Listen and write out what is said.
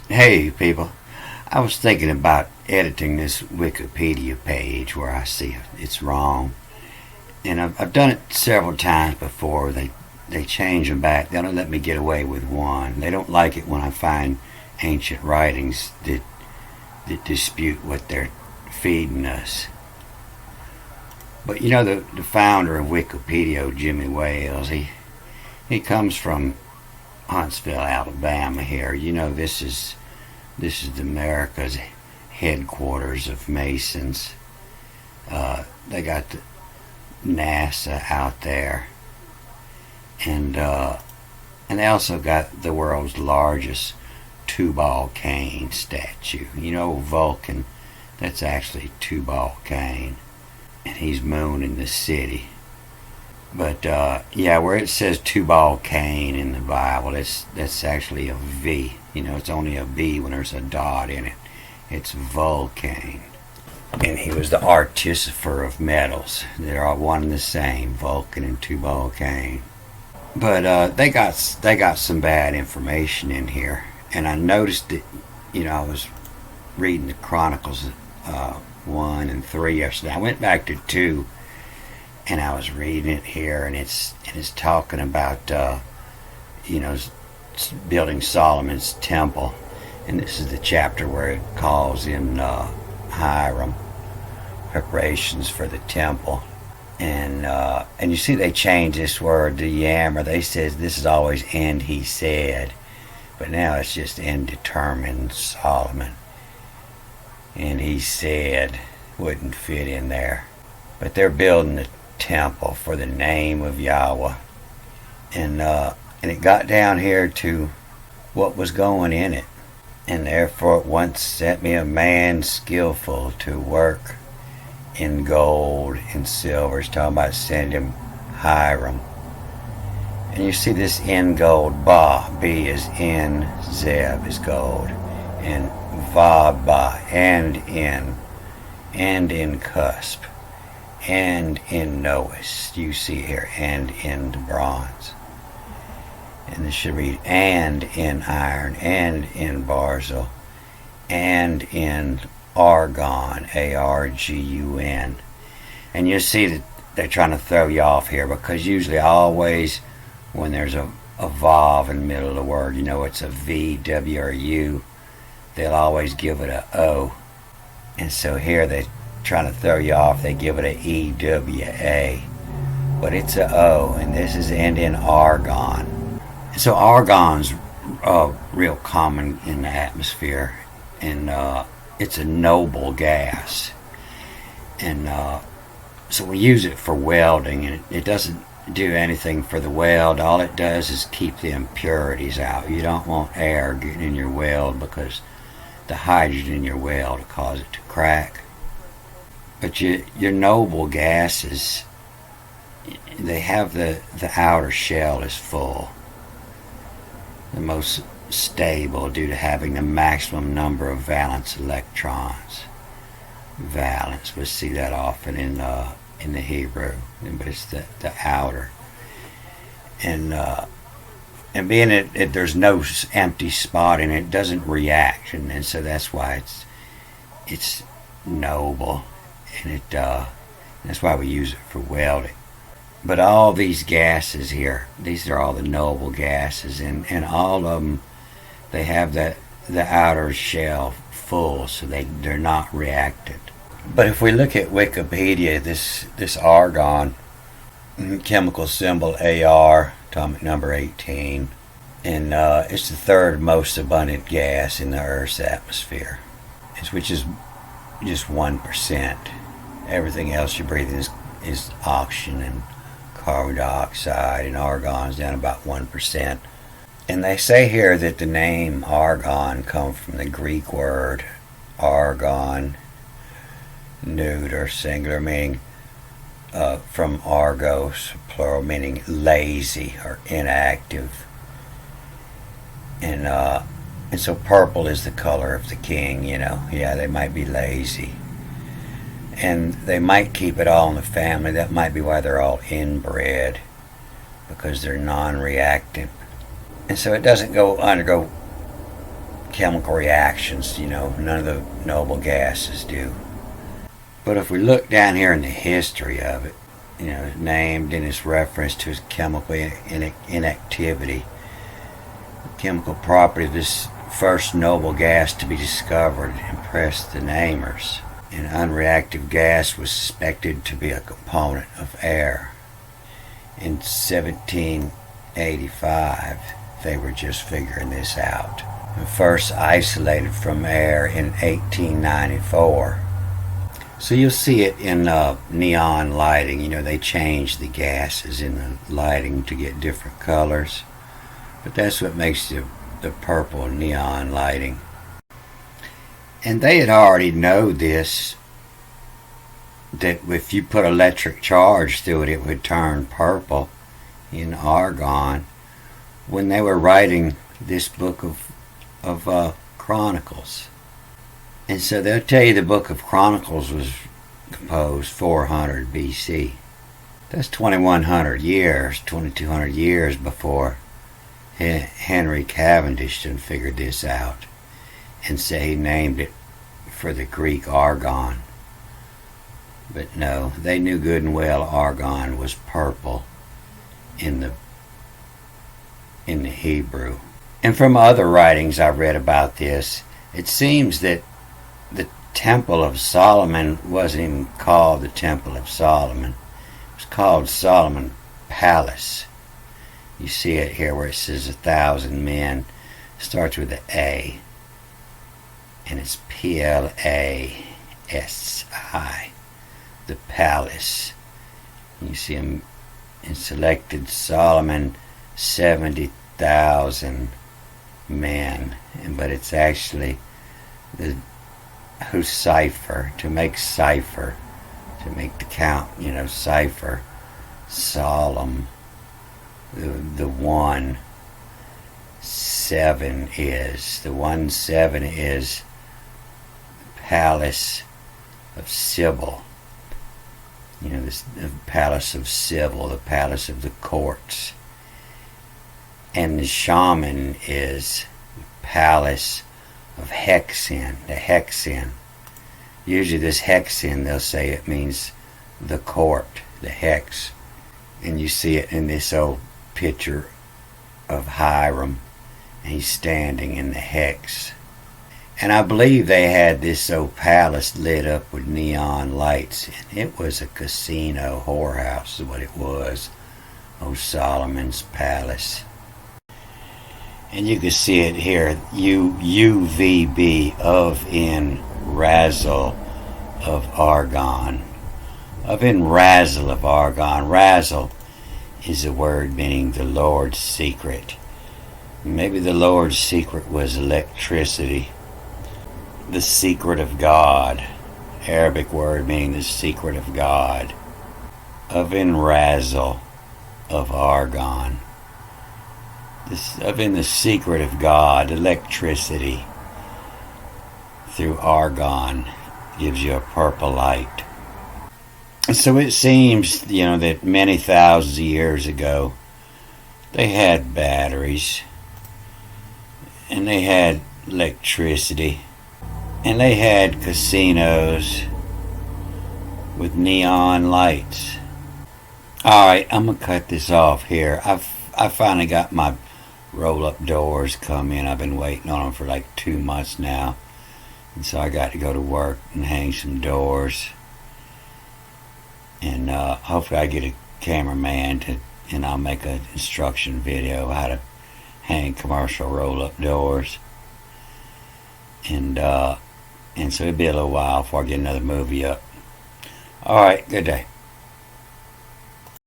Hey people, I was thinking about editing this Wikipedia page where I see it's wrong, and I've done it several times before. They change them back. They don't let me get away with one. They don't like it when I find ancient writings that dispute what they're feeding us. But you know the founder of Wikipedia, Jimmy Wales, he comes from Huntsville, Alabama. Here, you know this is America's headquarters of Masons. They got the NASA out there, and they also got the world's largest Tubal Cain statue. You know, Vulcan, that's actually Tubal Cain, and he's mooning the city. But yeah, where it says Tubal Cain in the Bible, that's actually a V. You know, it's only a V when there's a dot in it. It's Vulcan. And he was the artificer of metals. They're all one and the same, Vulcan and Tubal Cain. But they got some bad information in here, and I noticed that. You know, I was reading the Chronicles 1 and 3 yesterday. I went back to 2, and I was reading it here, and it's talking about you know, building Solomon's temple, and this is the chapter where it calls in Hiram, preparations for the temple, and you see they changed this word to yammer. They said this is always "and he said," but now it's just "indeterminate Solomon," and he said wouldn't fit in there. But they're building the temple for the name of Yahweh, and it got down here to what was going in it. And therefore it once sent me a man skillful to work in gold and silver. It's talking about sending him Hiram. And you see this in gold, Ba, B is in, Zeb is gold, and Va, Ba, and in cusp, and in Noah's. You see here, and in the bronze. And this should read, and in iron, and in Barzel, and in Argon, Argun. And you see that they're trying to throw you off here, because usually always when there's a vav in the middle of the word, you know it's a V, W, or U, they'll always give it a O. And so here they're trying to throw you off, they give it a EWA. But it's a O, and this is and in Argon. So argon's real common in the atmosphere, and it's a noble gas, and so we use it for welding, and it doesn't do anything for the weld. All it does is keep the impurities out. You don't want air getting in your weld, because the hydrogen in your weld will cause it to crack. But your noble gases, they have the outer shell is full, the most stable, due to having the maximum number of valence electrons. Valence, we see that often in the Hebrew, but it's the outer. And being it there's no empty spot in it, it doesn't react, and so that's why it's noble, and that's why we use it for welding. But all these gases here, these are all the noble gases, and all of them, they have the outer shell full, so they're not reactant. But if we look at Wikipedia, this argon, chemical symbol AR, atomic number 18, and it's the third most abundant gas in the Earth's atmosphere, which is just 1%. Everything else you breathe in is oxygen and carbon dioxide, and argon is down about 1%. And they say here that the name argon comes from the Greek word argon, neuter, singular, meaning from argos, plural, meaning lazy or inactive. And so purple is the color of the king, you know. Yeah, they might be lazy. And they might keep it all in the family. That might be why they're all inbred, because they're non-reactant. And so it doesn't undergo chemical reactions, none of the noble gases do. But if we look down here in the history of it, named in its reference to its chemical inactivity, the chemical property of this first noble gas to be discovered impressed the namers. An unreactive gas was suspected to be a component of air. In 1785, they were just figuring this out. First isolated from air in 1894. So you'll see it in neon lighting. They change the gases in the lighting to get different colors. But that's what makes the purple neon lighting. And they had already known this, that if you put electric charge through it, it would turn purple in argon, when they were writing this book of Chronicles. And so they'll tell you the book of Chronicles was composed 400 BC. That's 2100 years, 2200 years before Henry Cavendish done figured this out and say he named it for the Greek Argon. But no, they knew good and well argon was purple in the Hebrew. And from other writings I've read about this, it seems that the Temple of Solomon wasn't even called the Temple of Solomon. It was called Solomon Palace. You see it here where it says 1,000 men. It starts with an A, and it's P-L-A-S-I, the palace. You see him and selected Solomon 70,000 men, but it's actually who's cipher, to make cipher, to make the count, cipher, solemn. The 1-7 is, the 1-7 is the palace of Sybil. The palace of Sybil, the palace of the courts. And the shaman is the palace of Hexen, the Hexen. Usually this Hexen, they'll say it means the court, the hex. And you see it in this old picture of Hiram, and he's standing in the hex. And I believe they had this old palace lit up with neon lights, and it was a casino whorehouse is what it was. Old Solomon's Palace. And you can see it here, UVB, of in razzle of argon. Of in razzle of argon. Razzle is a word meaning the Lord's secret. Maybe the Lord's secret was electricity. The secret of God. Arabic word meaning the secret of God. Of in razzle of argon. Of in the secret of God, electricity through argon gives you a purple light. So it seems, that many thousands of years ago, they had batteries, and they had electricity, and they had casinos with neon lights. Alright, I'm going to cut this off here. I finally got my roll-up doors come in. I've been waiting on them for like 2 months now. And so I got to go to work and hang some doors. And hopefully I get a cameraman and I'll make an instruction video how to hang commercial roll-up doors. And so it'll be a little while before I get another movie up. Alright, good day.